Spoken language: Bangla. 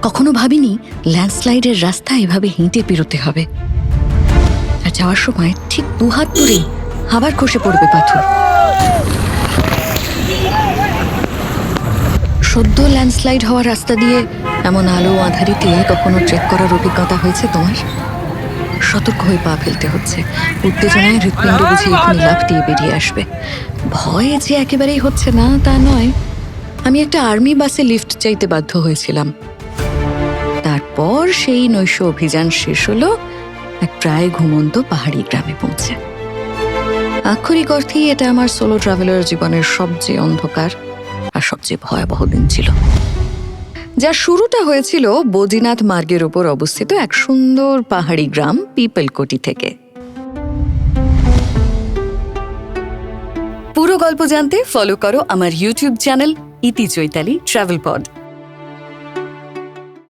কখনো ভাবিনি ল্যান্ডস্লাইডের রাস্তা এভাবে হেঁটে পেরোতে হবে। আর যাওয়ার সময় ঠিক 2 হাত দূরেই আবার খসে পড়বে পাথর। সদ্য ল্যান্ডস্লাইড হওয়া রাস্তা দিয়ে এমন আলো আঁধারিতে কখনো ট্রেক করার অভিজ্ঞতা হয়েছে তোমার? সতর্ক হয়ে পা ফেলতে হচ্ছে, উত্তেজনায় হৃৎপিণ্ড বুঝে এখনই লাফ দিয়ে বেরিয়ে আসবে। ভয়ে যে একেবারেই হচ্ছে না তা নয়, আমি একটা আর্মি বাসে লিফট চাইতে বাধ্য হয়েছিলাম। তারপর সেই নৈশ অভিযান শেষ হলো এক প্রায় ঘুমন্ত পাহাড়ি গ্রামে পৌঁছে। আক্ষরিক অর্থেই এটা আমার সোলো ট্রাভেলার জীবনের সবচেয়ে অন্ধকার আর সবচেয়ে ভয়াবহ দিন ছিল। যার শুরুটা হয়েছিল বদ্রীনাথ মার্গের ওপর অবস্থিত এক সুন্দর পাহাড়ি গ্রাম পিপলকোটি থেকে। পুরো গল্প জানতে ফলো করো আমার ইউটিউব চ্যানেল ইতি চৈতালি ট্রাভেল পড।